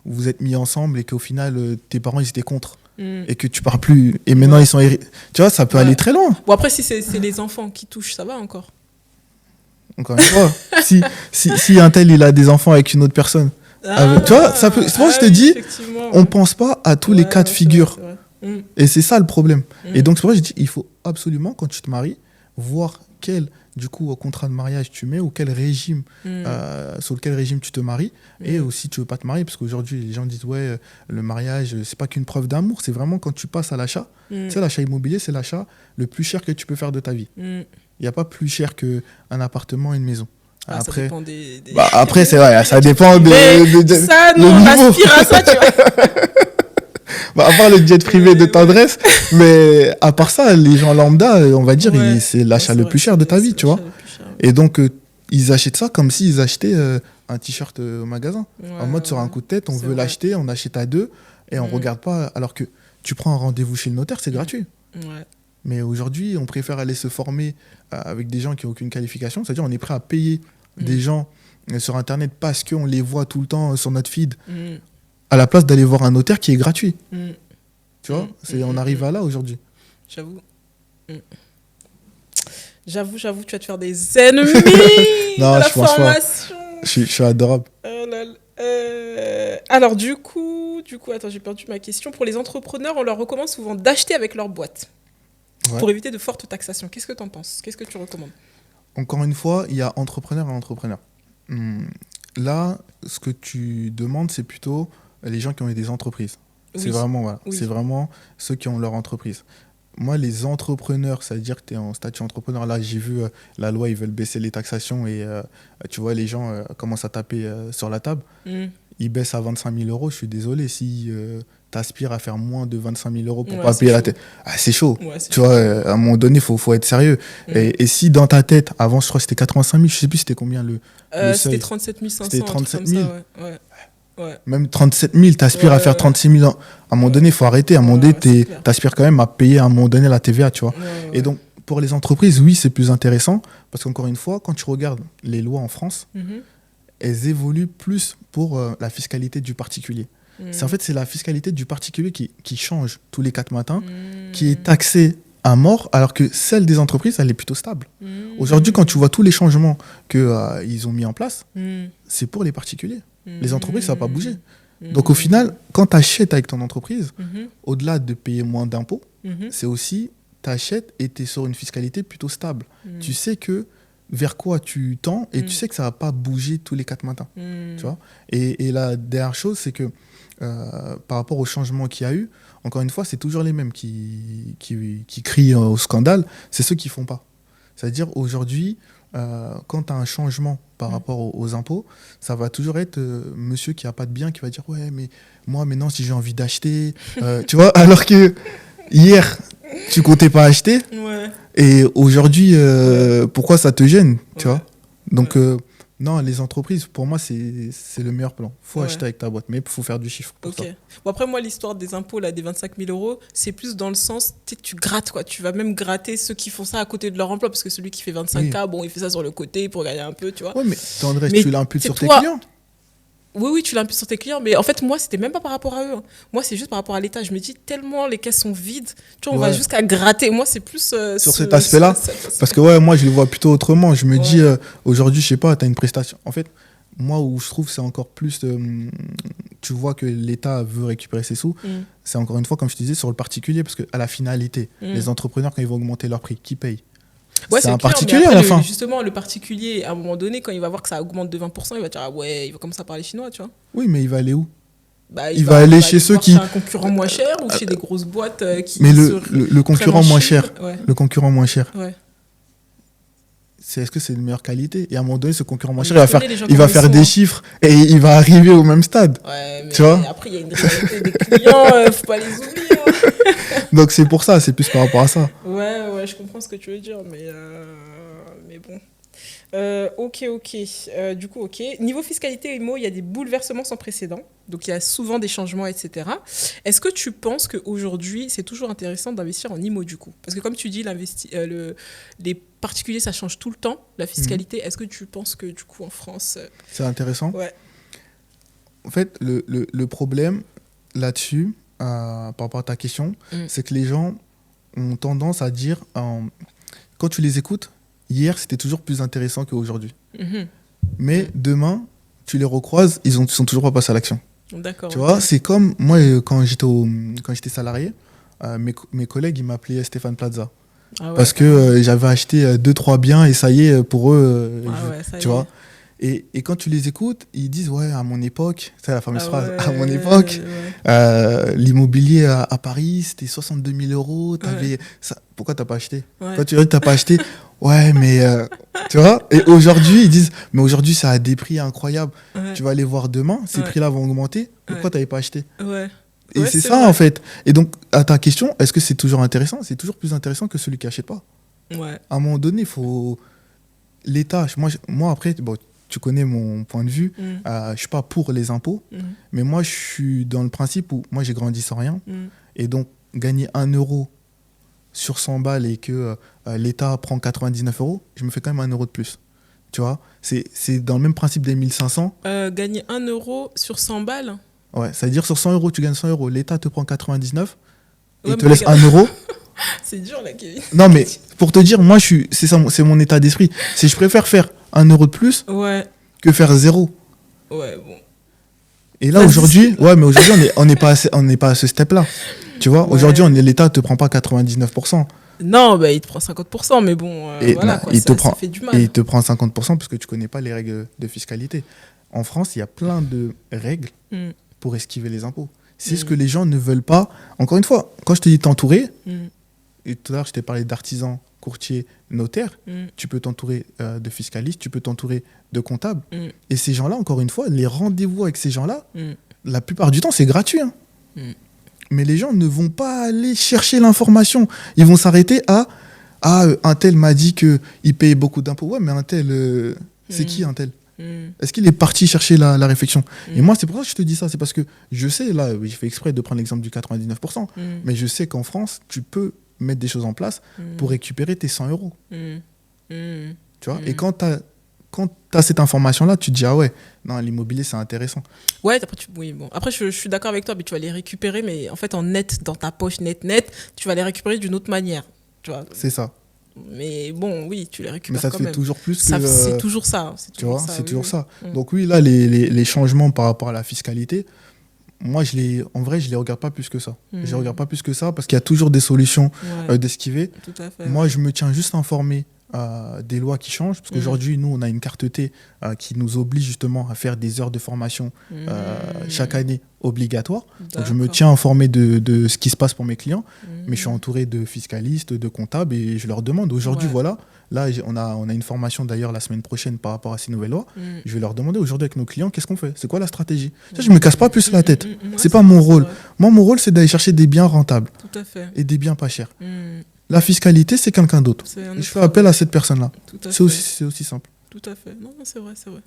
vous êtes mis ensemble et qu'au final, tes parents, ils étaient contre. Mm. Et que tu pars plus. Et maintenant, Ouais. ils sont hérités. Tu vois, ça peut Ouais. aller très loin. Bon, après, si c'est les enfants qui touchent, ça va encore. Encore une fois, si un tel, il a des enfants avec une autre personne. Tu vois, ça peut. C'est pour ça que je te dis, effectivement, on pense pas à tous les cas de figure. C'est vrai. Et c'est ça le problème. Mm. Et donc, c'est pour ça que je dis, il faut absolument, quand tu te maries, voir quel, du coup, contrat de mariage tu mets ou quel régime, sur lequel régime tu te maries, et aussi tu veux pas te marier, parce qu'aujourd'hui, les gens disent, ouais, le mariage, c'est pas qu'une preuve d'amour, c'est vraiment quand tu passes à l'achat. Tu sais, l'achat immobilier, c'est l'achat le plus cher que tu peux faire de ta vie. Il n'y a pas plus cher qu'un appartement et une maison. Ah, Après, ça dépend des... bah, après c'est vrai, ça dépend ça, nous, on aspire à ça, tu vois. Bah, à part le jet privé de tendresse, mais à part ça, les gens lambda, on va dire, c'est l'achat le plus cher de ta vie, tu vois. Et donc, ils achètent ça comme s'ils achetaient un t-shirt au magasin. En mode, sur un coup de tête, on veut l'acheter, on achète à deux, et on regarde pas, alors que tu prends un rendez-vous chez le notaire, c'est gratuit. Ouais. Mais aujourd'hui, on préfère aller se former avec des gens qui n'ont aucune qualification, c'est-à-dire on est prêt à payer des gens sur Internet parce qu'on les voit tout le temps sur notre feed, à la place d'aller voir un notaire qui est gratuit. Tu vois, on arrive à là aujourd'hui. J'avoue. J'avoue, tu vas te faire des ennemis non, de la formation. Je suis adorable. Alors du coup, attends, j'ai perdu ma question. Pour les entrepreneurs, on leur recommande souvent d'acheter avec leur boîte pour éviter de fortes taxations. Qu'est-ce que tu en penses? Qu'est-ce que tu recommandes? Encore une fois, il y a entrepreneur et entrepreneur. Là, ce que tu demandes, c'est plutôt les gens qui ont eu des entreprises. Oui. C'est vraiment, voilà. C'est vraiment ceux qui ont leur entreprise. Moi, les entrepreneurs, ça veut dire que tu es en statut entrepreneur. Là, j'ai vu la loi, ils veulent baisser les taxations et tu vois, les gens commencent à taper sur la table. Ils baissent à 25 000 euros. Je suis désolé, si tu aspires à faire moins de 25 000 euros pour ne pas payer la tête, c'est chaud. Ouais, tu vois, à un moment donné, il faut être sérieux. Et si dans ta tête, avant, je crois que c'était 85 000, je ne sais plus c'était combien le c'était 37 500. C'était 37 000. Ouais. Même 37 000, t'aspires à faire 36 000 ans. À un moment donné, il faut arrêter. À un moment donné, t'aspires quand même à payer à un moment donné la TVA, tu vois. Et donc, pour les entreprises, oui, c'est plus intéressant. Parce qu'encore une fois, quand tu regardes les lois en France, elles évoluent plus pour la fiscalité du particulier. En fait, c'est la fiscalité du particulier qui change tous les 4 matins, qui est taxée à mort, alors que celle des entreprises, elle est plutôt stable. Aujourd'hui, quand tu vois tous les changements qu'ils ont mis en place, c'est pour les particuliers. Les entreprises, ça ne va pas bouger. Donc au final, quand tu achètes avec ton entreprise, au-delà de payer moins d'impôts, c'est aussi, tu achètes et tu es sur une fiscalité plutôt stable. Tu sais que vers quoi tu tends et tu sais que ça ne va pas bouger tous les 4 matins. Tu vois, et la dernière chose, c'est que par rapport au changement qu'il y a eu, encore une fois, c'est toujours les mêmes qui crient au scandale, c'est ceux qui ne font pas. C'est-à-dire aujourd'hui, quand tu as un changement par rapport aux impôts, ça va toujours être monsieur qui n'a pas de bien qui va dire ouais, mais moi maintenant si j'ai envie d'acheter, tu vois, alors que hier tu comptais pas acheter et aujourd'hui pourquoi ça te gêne, tu vois. Donc non, les entreprises, pour moi, c'est le meilleur plan. Il faut acheter avec ta boîte, mais il faut faire du chiffre pour ça. Bon, après, moi, l'histoire des impôts, là, des 25 000 euros, c'est plus dans le sens, tu grattes, quoi. Tu vas même gratter ceux qui font ça à côté de leur emploi, parce que celui qui fait 25K, bon, il fait ça sur le côté pour gagner un peu, tu vois. Ouais, mais André, tu l'imputes sur tes clients. Oui, tu l'imputes sur tes clients, mais en fait, moi, c'était même pas par rapport à eux. Moi, c'est juste par rapport à l'État. Je me dis, tellement les caisses sont vides, tu vois, on va jusqu'à gratter. Moi, c'est plus... sur cet aspect-là, parce que moi, je le vois plutôt autrement. Je me dis, aujourd'hui, je sais pas, tu as une prestation. En fait, moi, où je trouve que c'est encore plus... tu vois que l'État veut récupérer ses sous, c'est encore une fois, comme je te disais, sur le particulier, parce qu'à la finalité, les entrepreneurs, quand ils vont augmenter leur prix, qui paye? Ouais, c'est un client, particulier à la fin. Justement, le particulier, à un moment donné, quand il va voir que ça augmente de 20%, il va dire, ah ouais, il va commencer à parler chinois, tu vois. Oui, mais il va aller où? Il va aller chez ceux qui... Chez un concurrent moins cher ou chez des grosses boîtes qui... Mais le concurrent moins cher, le concurrent moins cher, est-ce que c'est de meilleure qualité? Et à un moment donné, ce concurrent moins cher, il va faire des chiffres et il va arriver au même stade. Ouais, mais tu vois, après, il y a une réalité des clients, faut pas les oublier. Donc c'est pour ça, c'est plus par rapport à ça. Ouais, je comprends ce que tu veux dire, mais bon. Ok. Du coup, ok. Niveau fiscalité IMO, il y a des bouleversements sans précédent. Donc, il y a souvent des changements, etc. Est-ce que tu penses qu'aujourd'hui, c'est toujours intéressant d'investir en IMO, du coup? Parce que comme tu dis, les particuliers, ça change tout le temps, la fiscalité. Est-ce que tu penses que, du coup, en France... C'est intéressant. Ouais. En fait, le problème là-dessus, par rapport à ta question, c'est que les gens ont tendance à dire... quand tu les écoutes, hier, c'était toujours plus intéressant qu'aujourd'hui. Mais demain, tu les recroises, ils sont toujours pas passés à l'action. D'accord. Tu vois, c'est comme moi, quand j'étais salarié, mes collègues, ils m'appelaient Stéphane Plaza. Ah ouais, parce que j'avais acheté 2-3 biens et ça y est, pour eux, ah ouais, ça y tu est. vois. Et quand tu les écoutes, ils disent, ouais, à mon époque, c'est la fameuse Ah phrase, à mon époque, ouais, l'immobilier à Paris, c'était 62 000 euros. ouais, Pourquoi t'as pas acheté? ouais, Quand tu dis que t'as pas acheté, ouais, mais tu vois. Et aujourd'hui, ils disent, mais aujourd'hui, ça a des prix incroyables. ouais, Tu vas aller voir demain, ces ouais, prix-là vont augmenter. ouais, Pourquoi t'avais pas acheté? ouais, Et ouais, c'est c'est ça, en vrai. fait. Et donc, à ta question, est-ce que c'est toujours intéressant? C'est toujours plus intéressant que celui qui achète pas. Ouais. À un moment donné, il faut. L'État, moi après, bon, tu connais mon point de vue, Mm, je suis pas pour les impôts, mm, mais moi je suis dans le principe où moi j'ai grandi sans rien, mm. et donc gagner 1 euro sur 100 balles et que l'État prend 99 euros, je me fais quand même 1 euro de plus. Tu vois, c'est dans le même principe des 1500. Gagner 1 euro sur 100 balles? Ouais, ça veut dire sur 100 euros, tu gagnes 100 euros, l'État te prend 99 et Ouais, te mais laisse regarde, 1 euro. c'est dur là, Kevin. Non, mais pour te dire, moi c'est ça, c'est mon état d'esprit. C'est je préfère faire 1 euro de plus Ouais, que faire zéro. ouais, bon. Et là, Ça se aujourd'hui, discute. ouais, mais aujourd'hui, on n'est pas à ce step-là. Tu vois, aujourd'hui, Ouais. l'État te prend pas 99%. Non, bah, il te prend 50%, mais bon, Et, voilà, non, quoi, ça fait du il mal. te prend 50% parce que tu connais pas les règles de fiscalité. En France, il y a plein de règles Mm, pour esquiver les impôts. C'est ce mm, que les gens ne veulent pas. Encore une fois, quand je te dis t'entourer, mm, et tout à l'heure, je t'ai parlé d'artisans, courtiers, notaires, mm, tu peux t'entourer de fiscalistes, tu peux t'entourer de comptables. mm, Et ces gens-là, encore une fois, les rendez-vous avec ces gens-là, mm, la plupart du temps, c'est gratuit, hein. mm. Mais les gens ne vont pas aller chercher l'information. Ils vont s'arrêter à ah, un tel m'a dit qu'il payait beaucoup d'impôts. Ouais, mais un tel, c'est qui un tel? Mm, Est-ce qu'il est parti chercher la réflexion? Et mm, moi, c'est pour ça que je te dis ça. C'est parce que je sais, là, je fais exprès de prendre l'exemple du 99%, mm, mais je sais qu'en France, tu peux mettre des choses en place pour récupérer tes 100 euros. mm, mm, Tu vois. mm. Et quand tu as cette information-là, tu te dis, ah ouais, non, l'immobilier, c'est intéressant. Ouais, après, oui, bon. Après, je suis d'accord avec toi, mais tu vas les récupérer, mais en fait, en net, dans ta poche net, tu vas les récupérer d'une autre manière. Tu vois. C'est ça. Mais bon, oui, tu les Mais récupères ça te quand fait même. toujours plus que. C'est toujours ça. C'est Tu toujours vois, ça, c'est oui, toujours oui. ça. Mm. Donc oui, là, les changements par rapport à la fiscalité, moi, en vrai, je les regarde pas plus que ça. Je les regarde pas plus que ça parce qu'il y a toujours des solutions Ouais, d'esquiver. tout à fait. Moi, je me tiens juste informé des lois qui changent parce qu'aujourd'hui, nous, on a une carte T qui nous oblige justement à faire des heures de formation chaque année obligatoires. Donc, je me D'accord. tiens informé de ce qui se passe pour mes clients, mais je suis Mm. entouré de fiscalistes, de comptables et je leur demande aujourd'hui, Ouais. voilà, là, on a une formation d'ailleurs la semaine prochaine par rapport à ces nouvelles lois. Mm. Je vais leur demander aujourd'hui avec nos clients, qu'est-ce qu'on fait? C'est quoi la stratégie? Ça, je me casse pas plus la tête. Ouais, C'est pas mon vrai, rôle. vrai. Moi, mon rôle, c'est d'aller chercher des biens rentables Tout à fait. et des biens pas chers. Mm. La fiscalité, c'est quelqu'un d'autre. C'est un Et je autre fais appel travail. à cette personne-là. Tout à C'est fait. aussi simple. Tout à fait. Non, non, c'est vrai, c'est vrai.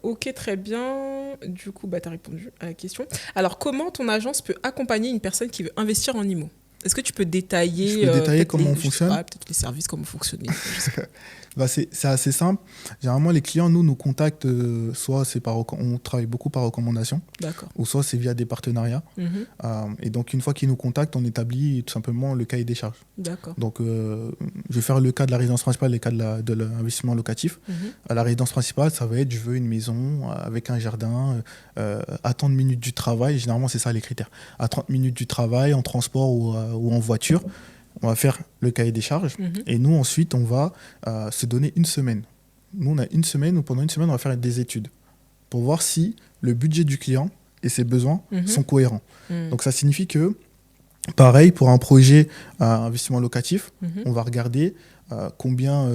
Ok, très bien. Du coup, bah, tu as répondu à la question. Alors, comment ton agence peut accompagner une personne qui veut investir en IMO? Est-ce que tu peux détailler, Je peux détailler peut-être comment on je sais fonctionne. pas, peut-être les services, comment fonctionner? Je sais pas. Bah, c'est assez simple. Généralement, les clients, nous contactent, soit c'est on travaille beaucoup par recommandation, D'accord. ou soit c'est via des partenariats. Mhm. Et donc, une fois qu'ils nous contactent, on établit tout simplement le cahier des charges. D'accord. Donc, je vais faire le cas de la résidence principale et le cas de l'investissement locatif. Mhm. À la résidence principale, ça va être je veux une maison avec un jardin, à tant de minutes du travail. Généralement, c'est ça les critères. À 30 minutes du travail, en transport ou en voiture. On va faire le cahier des charges. Mhm. Et nous, ensuite, on va se donner une semaine. Nous, on a une semaine où pendant une semaine, on va faire des études pour voir si le budget du client et ses besoins Mhm. sont cohérents. Mhm. Donc, ça signifie que, pareil, pour un projet investissement locatif, Mhm. on va regarder combien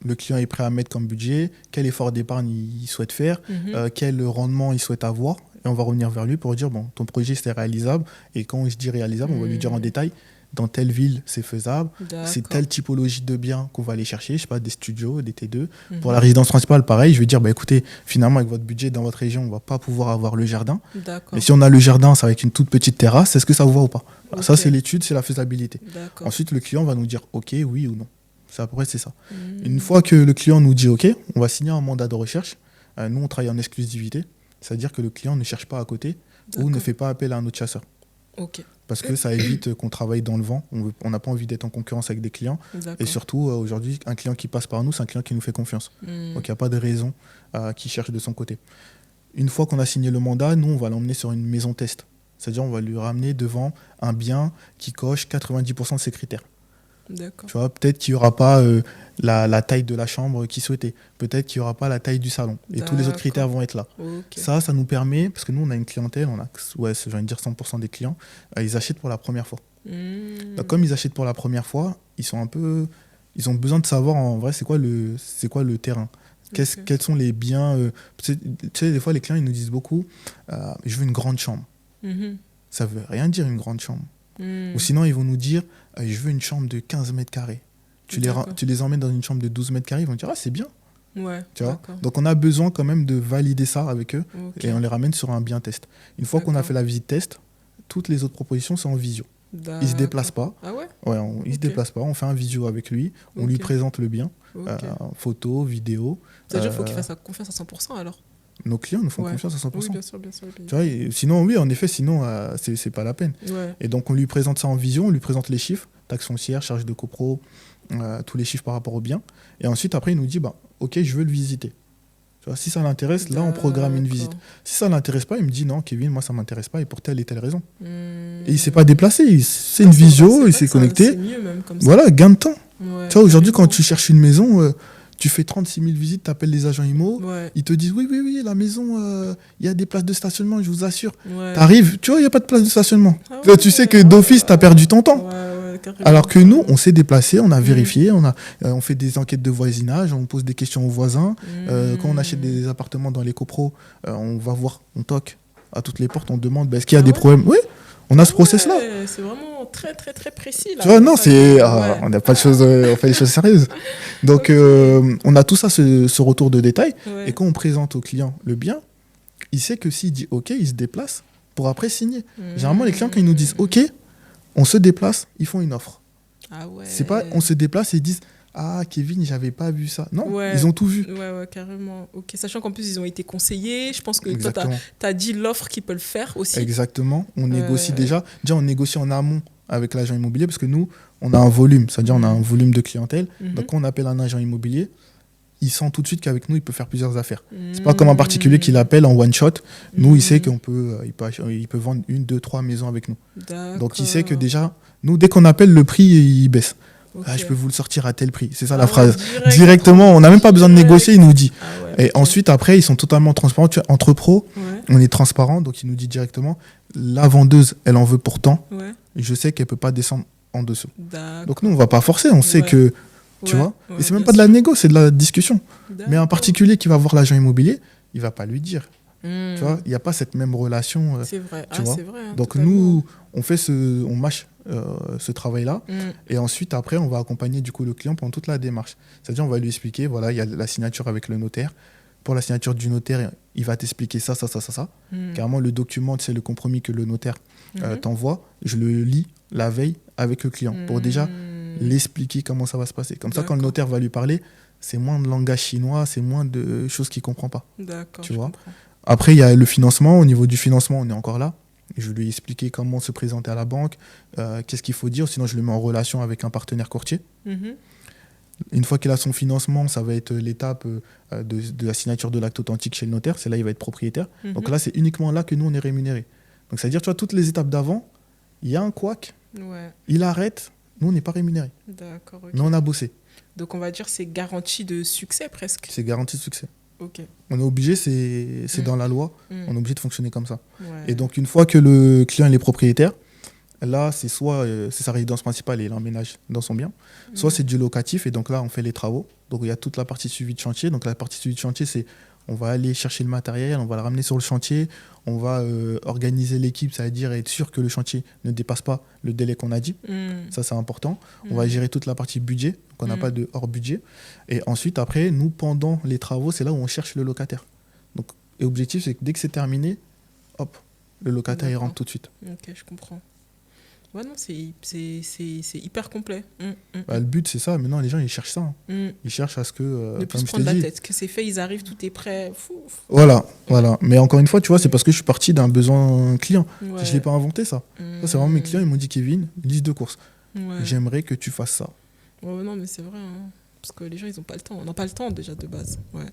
le client est prêt à mettre comme budget, quel effort d'épargne il souhaite faire, Mhm. quel rendement il souhaite avoir. Et on va revenir vers lui pour dire, bon, ton projet, c'est réalisable. Et quand je dis réalisable, on va lui dire en détail, dans telle ville, c'est faisable. C'est D'accord. telle typologie de biens qu'on va aller chercher, je sais pas, des studios, des T2. Mhm. Pour la résidence principale, pareil, je vais dire, bah, écoutez, finalement, avec votre budget dans votre région, on va pas pouvoir avoir le jardin. D'accord. Mais si on a le jardin, ça va être une toute petite terrasse, est-ce que ça vous va ou pas? Voilà, ça, Ok. c'est l'étude, c'est la faisabilité. D'accord. Ensuite, le client va nous dire OK, oui ou non. C'est à peu près c'est ça. Mhm. Une fois que le client nous dit OK, on va signer un mandat de recherche. Nous, on travaille en exclusivité. C'est-à-dire que le client ne cherche pas à côté ou ne D'accord. fait pas appel à un autre chasseur. Ok. Parce que ça évite qu'on travaille dans le vent. On n'a pas envie d'être en concurrence avec des clients. D'accord. Et surtout, aujourd'hui, un client qui passe par nous, c'est un client qui nous fait confiance. Mhm. Donc, il n'y a pas de raison qu'il cherche de son côté. Une fois qu'on a signé le mandat, nous, on va l'emmener sur une maison test. C'est-à-dire, on va lui ramener devant un bien qui coche 90% de ses critères. D'accord. Tu vois, peut-être qu'il n'y aura pas la taille de la chambre qu'il souhaitait. Peut-être qu'il n'y aura pas la taille du salon. Et tous les autres D'accord. critères vont être là. Ok. Ça nous permet, parce que nous, on a une clientèle, j'ai envie de dire 100% des clients, ils achètent pour la première fois. Donc, comme ils achètent pour la première fois, ils ont besoin de savoir en vrai c'est quoi le terrain. Ok. Quels sont les biens. Tu sais, des fois, les clients, ils nous disent beaucoup, je veux une grande chambre. Mhm. Ça veut rien dire une grande chambre. Mhm. Ou sinon, ils vont nous dire, je veux une chambre de 15 mètres carrés. Tu D'accord. les emmènes dans une chambre de 12 mètres carrés, ils vont dire, ah, c'est bien. Ouais. Tu vois. D'accord. Donc, on a besoin quand même de valider ça avec eux Ok. et on les ramène sur un bien test. Une fois qu'on a D'accord. fait la visite test, toutes les autres propositions sont en visio. Il ne se déplace pas. Ah ouais? Ouais, il se Ok. déplace pas. On fait un visio avec lui. On lui Ok. présente le bien. Ok. Photos, vidéos. C'est-à-dire qu'il faut qu'il fasse confiance à 100% alors? Nos clients nous font Ouais. confiance à 100%. Oui, bien sûr, bien sûr. Tu vois, sinon, oui, en effet, sinon, c'est pas la peine. Ouais. Et donc, on lui présente ça en visio, on lui présente les chiffres, taxe foncière, charge de copro, tous les chiffres par rapport au bien. Et ensuite, après, il nous dit, ok, je veux le visiter. Tu vois, si ça l'intéresse, là, on programme une visite. Si ça l'intéresse pas, il me dit, non, Kevin, moi, ça m'intéresse pas, et pour telle et telle raison. Et il s'est pas déplacé, c'est une visio, il s'est connecté. C'est mieux même comme ça. Voilà, gain de temps. Ouais, Tu vois, aujourd'hui, quand carrément. tu cherches une maison, tu fais 36 000 visites, tu appelles les agents IMO, Ouais. ils te disent oui, la maison, il y a des places de stationnement, je vous assure. Ouais. T'arrives, tu vois, il n'y a pas de place de stationnement. Ah Là, tu sais que d'office, tu as perdu ton temps. Ouais, carrément. Alors que nous, on s'est déplacé, on a vérifié, on fait des enquêtes de voisinage, on pose des questions aux voisins. Quand on achète des appartements dans les copros, on va voir, on toque à toutes les portes, on demande est-ce qu'il y a des problèmes. Oui, on a ce process-là. Ouais, c'est vraiment très, très, très précis. Là. Tu vois, non, Ouais. on n'a pas de choses, on fait des choses sérieuses. Donc, on a tout ça, ce retour de détail. Ouais. Et quand on présente au client le bien, il sait que s'il dit OK, il se déplace pour après signer. Généralement, les clients, quand ils nous disent OK, on se déplace, ils font une offre. Ah ouais. C'est pas on se déplace et ils disent ah, Kevin, j'avais pas vu ça. Non, Ouais. ils ont tout vu. Ouais, carrément. Ok, sachant qu'en plus, ils ont été conseillés. Je pense que Exactement. toi, tu as dit l'offre qu'ils peuvent faire aussi. Exactement. On négocie déjà. Déjà, on négocie en amont avec l'agent immobilier parce que nous, on a un volume. C'est-à-dire, on a un volume de clientèle. Donc, quand on appelle un agent immobilier, il sent tout de suite qu'avec nous, il peut faire plusieurs affaires. C'est pas comme un particulier qui l'appelle en one shot. Nous, il sait qu'il peut vendre 1, 2, 3 maisons avec nous. Donc, il sait que déjà, nous, dès qu'on appelle, le prix, il baisse. Okay. Ah, je peux vous le sortir à tel prix. C'est ça la phrase. Directement, on n'a même pas besoin de négocier, il nous dit. Et ensuite, après, ils sont totalement transparents. Tu vois, entre pros, on est transparent, donc il nous dit directement, la vendeuse, elle en veut pour tant. Je sais qu'elle ne peut pas descendre en dessous. Donc nous, on ne va pas forcer, on sait que... Tu vois. Et c'est même pas de la négo, c'est de la discussion. Mais un particulier qui va voir l'agent immobilier, il ne va pas lui dire. Tu vois, il n'y a pas cette même relation. C'est vrai. Tu vois. C'est vrai. Hein, donc nous, on mâche ce travail-là. Et ensuite, après, on va accompagner du coup le client pendant toute la démarche. C'est-à-dire, on va lui expliquer, voilà, il y a la signature avec le notaire. Pour la signature du notaire, il va t'expliquer ça. Carrément, le document, c'est le compromis que le notaire t'envoie. Je le lis la veille avec le client pour déjà l'expliquer comment ça va se passer. Comme ça, quand le notaire va lui parler, c'est moins de langage chinois, c'est moins de choses qu'il ne comprend pas. D'accord, tu vois. Après, il y a le financement. Au niveau du financement, on est encore là. Je lui ai expliqué comment se présenter à la banque, qu'est-ce qu'il faut dire. Sinon, je le mets en relation avec un partenaire courtier. Une fois qu'il a son financement, ça va être l'étape de la signature de l'acte authentique chez le notaire. C'est là il va être propriétaire. Donc là, c'est uniquement là que nous, on est rémunéré. Donc, c'est-à-dire, tu vois, toutes les étapes d'avant, il y a un couac, il arrête, nous, on n'est pas rémunéré. D'accord. Okay. Mais on a bossé. Donc, on va dire c'est garantie de succès presque. C'est garantie de succès. Ok. On est obligé, c'est dans la loi, on est obligé de fonctionner comme ça. Ouais. Et donc, une fois que le client est propriétaire, là, c'est soit c'est sa résidence principale et il emménage dans son bien, soit c'est du locatif et donc là, on fait les travaux. Donc, il y a toute la partie suivi de chantier. Donc, la partie suivi de chantier, c'est on va aller chercher le matériel, on va le ramener sur le chantier, on va organiser l'équipe, c'est-à-dire être sûr que le chantier ne dépasse pas le délai qu'on a dit. Ça, c'est important. On va gérer toute la partie budget, donc on n'a pas de hors budget. Et ensuite, après, nous, pendant les travaux, c'est là où on cherche le locataire. Donc, et l'objectif, c'est que dès que c'est terminé, hop, le locataire, il rentre tout de suite. Ok, je comprends. Ouais, non, c'est hyper complet. Bah, le but, c'est ça. Maintenant, les gens, ils cherchent ça. Ils cherchent à ce que... ne plus se prendre la tête. Que c'est fait, ils arrivent, tout est prêt. Voilà. Mais encore une fois, tu vois, c'est parce que je suis parti d'un besoin client. Ouais. Je ne l'ai pas inventé, ça. Ça, c'est vraiment mes clients, ils m'ont dit, Kevin, liste de courses. J'aimerais que tu fasses ça. Ouais, non, mais c'est vrai. Hein. Parce que les gens, ils n'ont pas le temps. On n'a pas le temps déjà de base. Ouais.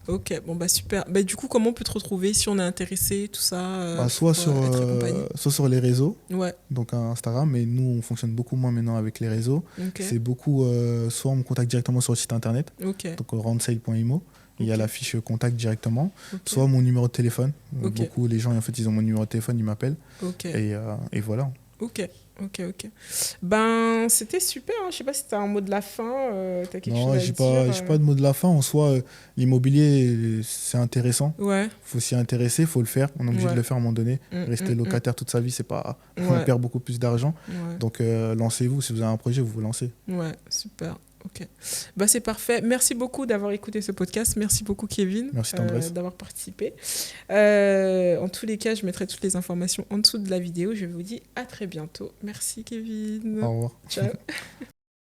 Ok, bon, bah super. Bah, du coup, comment on peut te retrouver si on est intéressé, tout ça, Bah, pour être accompagné? soit sur les réseaux, Ouais, donc Instagram, mais nous, on fonctionne beaucoup moins maintenant avec les réseaux. ok, C'est beaucoup, soit on me contacte directement sur le site internet, ok, donc roundsale.imo, il y a ok, la fiche contact directement, ok, soit mon numéro de téléphone. ok, Beaucoup, les gens, en fait, ils ont mon numéro de téléphone, ils m'appellent, ok, et voilà. ok, ok, ok. Ben, c'était super. Hein. Je sais pas si tu as un mot de la fin, tu as quelque chose Non, à dire. j'ai pas de mot de la fin. En soi, l'immobilier, c'est intéressant. Ouais, Faut s'y intéresser, faut le faire. On est obligé de ouais, le faire à un moment donné. Rester mm. locataire toute sa vie, c'est pas. On Ouais, perd beaucoup plus d'argent. ouais. Donc, lancez-vous. Si vous avez un projet, vous vous lancez. Ouais, super. Ok. Bah, c'est parfait. Merci beaucoup d'avoir écouté ce podcast. Merci beaucoup, Kevin, Merci, Tendresse. d'avoir participé. En tous les cas, je mettrai toutes les informations en dessous de la vidéo. Je vous dis à très bientôt. Merci, Kevin. Au revoir. Ciao.